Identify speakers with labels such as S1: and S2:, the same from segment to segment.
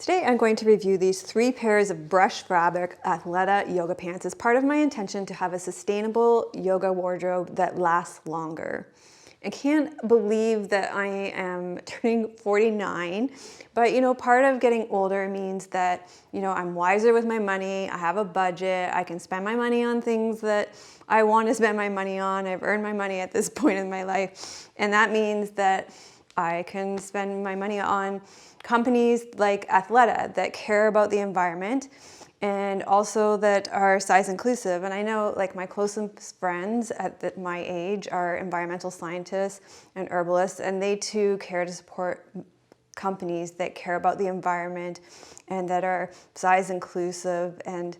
S1: Today I'm going to review these 3 pairs of brushed fabric Athleta yoga pants as part of my intention to have a sustainable yoga wardrobe that lasts longer. I can't believe that I am turning 49, but part of getting older means that, I'm wiser with my money, I have a budget, I can spend my money on things that I want to spend my money on. I've earned my money at this point in my life, and that means that I can spend my money on companies like Athleta that care about the environment and also that are size inclusive. And I know like my closest friends at my age are environmental scientists and herbalists, and they too care to support companies that care about the environment and that are size inclusive and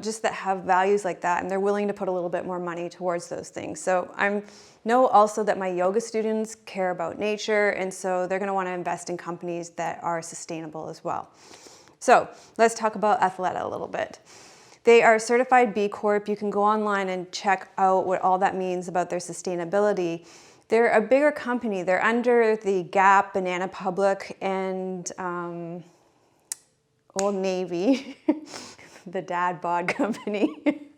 S1: just that have values like that, and they're willing to put a little bit more money towards those things. So I know also that my yoga students care about nature, and so they're going to want to invest in companies that are sustainable as well. So let's talk about Athleta a little bit. They are certified B Corp. You can go online and check out what all that means about their sustainability. They're a bigger company. They're under the Gap, Banana Republic, and Old Navy, the dad bod company.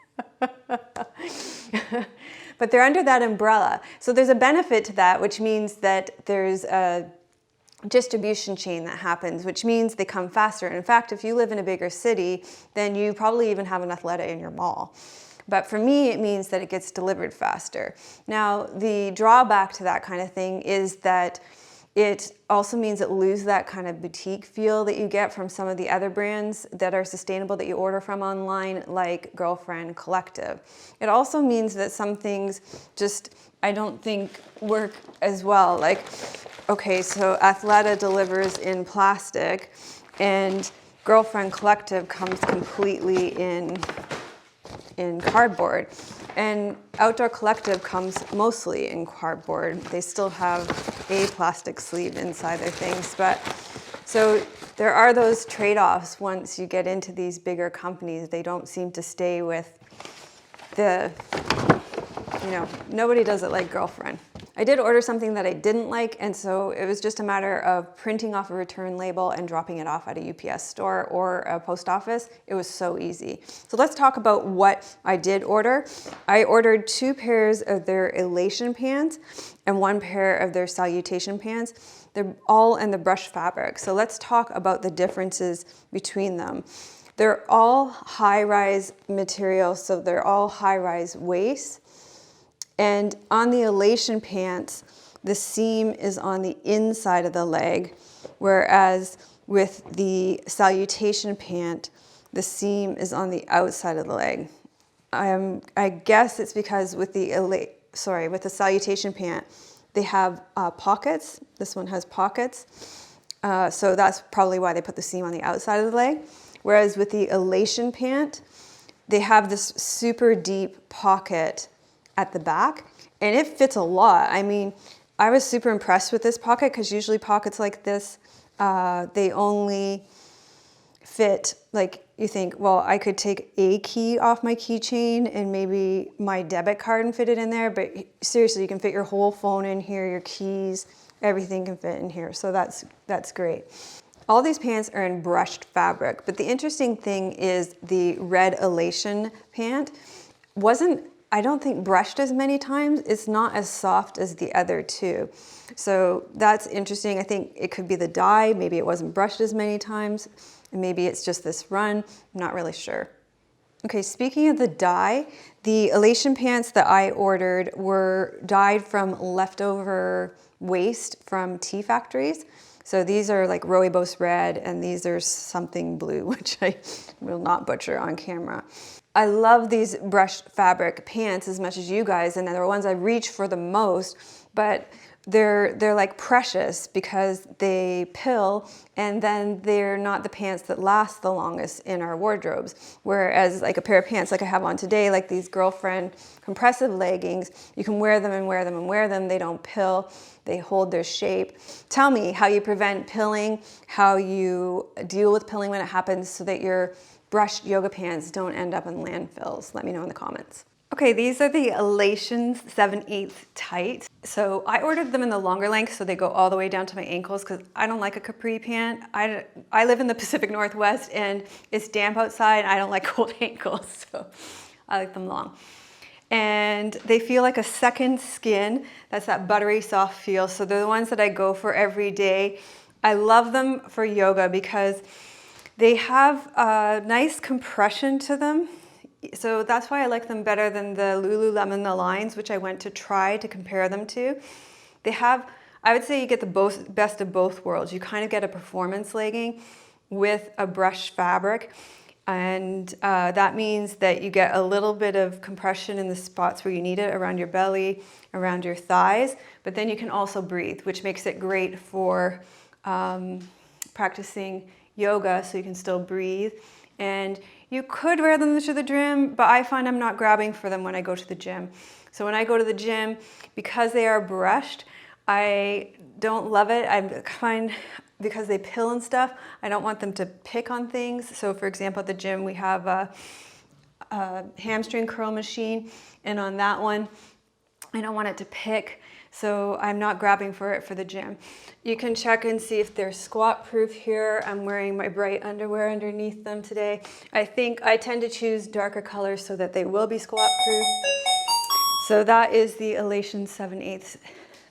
S1: But they're under that umbrella. So there's a benefit to that, which means that there's a distribution chain that happens, which means they come faster. In fact, if you live in a bigger city, then you probably even have an Athleta in your mall. But for me, it means that it gets delivered faster. Now, the drawback to that kind of thing is that it also means it loses that kind of boutique feel that you get from some of the other brands that are sustainable that you order from online, like Girlfriend Collective. It also means that some things just, I don't think, work as well. Like, okay, so Athleta delivers in plastic and Girlfriend Collective comes completely in cardboard. And Outdoor Collective comes mostly in cardboard. They still have a plastic sleeve inside their things, but so there are those trade-offs once you get into these bigger companies. They don't seem to stay with the, nobody does it like Girlfriend. I did order something that I didn't like, and so it was just a matter of printing off a return label and dropping it off at a UPS store or a post office. It was so easy. So let's talk about what I did order. I ordered 2 pairs of their Elation pants and 1 pair of their Salutation pants. They're all in the brushed fabric. So let's talk about the differences between them. They're all high-rise material, so they're all high-rise waist. And on the Elation pants, the seam is on the inside of the leg, whereas with the Salutation pant, the seam is on the outside of the leg. I guess it's because with the Salutation pant, they have pockets. This one has pockets. So that's probably why they put the seam on the outside of the leg. Whereas with the Elation pant, they have this super deep pocket at the back, and it fits a lot. I mean, I was super impressed with this pocket because usually pockets like this, they only fit, like you think, well, I could take a key off my keychain and maybe my debit card and fit it in there, but seriously, you can fit your whole phone in here, your keys, everything can fit in here, so that's great. All these pants are in brushed fabric, but the interesting thing is the red Elation pant I don't think brushed as many times. It's not as soft as the other 2. So that's interesting. I think it could be the dye. Maybe it wasn't brushed as many times. And maybe it's just this run. I'm not really sure. Okay, speaking of the dye, the Elation pants that I ordered were dyed from leftover waste from tea factories. So these are like Rooibos red, and these are something blue, which I will not butcher on camera. I love these brushed fabric pants as much as you guys, and they're the ones I reach for the most, but they're like precious because they pill, and then they're not the pants that last the longest in our wardrobes. Whereas like a pair of pants like I have on today, like these Girlfriend compressive leggings, you can wear them and wear them and wear them. They don't pill. They hold their shape. Tell me how you prevent pilling, how you deal with pilling when it happens so that your brushed yoga pants don't end up in landfills. Let me know in the comments. Okay, these are the Elation 7/8 tight. So I ordered them in the longer length so they go all the way down to my ankles because I don't like a capri pant. I live in the Pacific Northwest and it's damp outside and I don't like cold ankles, so I like them long. And they feel like a second skin. That's that buttery soft feel. So they're the ones that I go for every day. I love them for yoga because they have a nice compression to them. So that's why I like them better than the Lululemon Aligns, which I went to try to compare them to. They have, I would say you get the best of both worlds. You kind of get a performance legging with a brushed fabric. And that means that you get a little bit of compression in the spots where you need it, around your belly, around your thighs. But then you can also breathe, which makes it great for practicing yoga, so you can still breathe. And you could wear them to the gym, but I find I'm not grabbing for them when I go to the gym. So when I go to the gym, because they are brushed, I don't love it. I find because they pill and stuff, I don't want them to pick on things. So for example, at the gym, we have a hamstring curl machine, and on that one, I don't want it to pick. So I'm not grabbing for it for the gym. You can check and see if they're squat proof here. I'm wearing my bright underwear underneath them today. I think I tend to choose darker colors so that they will be squat proof. So that is the Elation 7/8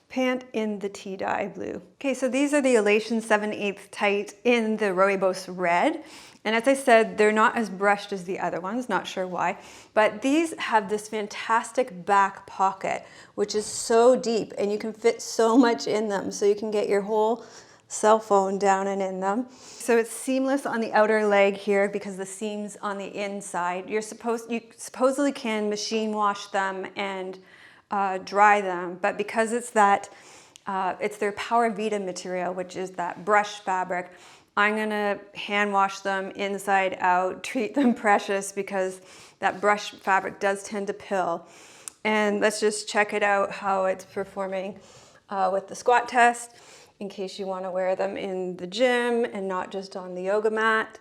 S1: pant in the tea dye blue. Okay, so these are the Elation 7/8 tight in the Rooibos red. And as I said, they're not as brushed as the other ones, not sure why, but these have this fantastic back pocket, which is so deep and you can fit so much in them. So you can get your whole cell phone down and in them. So it's seamless on the outer leg here because the seam's on the inside. You supposedly can machine wash them and dry them, but because it's that, it's their powervita material, which is that brush fabric, I'm gonna hand wash them inside out, treat them precious because that brush fabric does tend to pill. And let's just check it out, how it's performing with the squat test, in case you wanna wear them in the gym and not just on the yoga mat.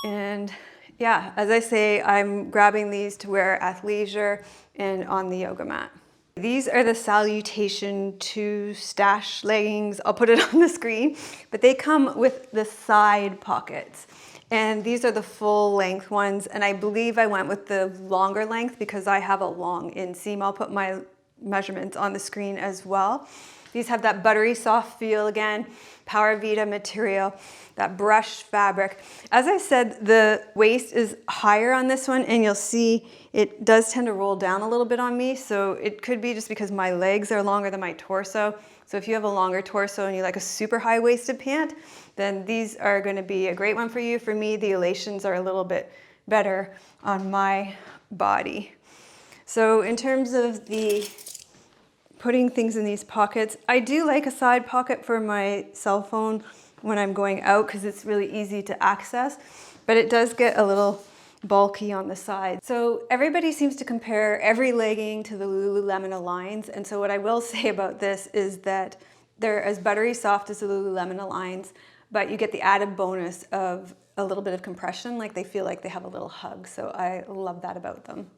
S1: And yeah, as I say, I'm grabbing these to wear athleisure and on the yoga mat. These are the Salutation 2 stash leggings. I'll put it on the screen, but they come with the side pockets. And these are the full length ones. And I believe I went with the longer length because I have a long inseam. I'll put my measurements on the screen as well. These have that buttery soft feel again, powervita material, that brush fabric. As I said, the waist is higher on this one and you'll see it does tend to roll down a little bit on me. So it could be just because my legs are longer than my torso. So if you have a longer torso and you like a super high waisted pant, then these are gonna be a great one for you. For me, the Elations are a little bit better on my body. So in terms of the putting things in these pockets, I do like a side pocket for my cell phone when I'm going out because it's really easy to access, but it does get a little bulky on the side. So everybody seems to compare every legging to the Lululemon Aligns, and so what I will say about this is that they're as buttery soft as the Lululemon Aligns, but you get the added bonus of a little bit of compression, like they feel like they have a little hug, so I love that about them.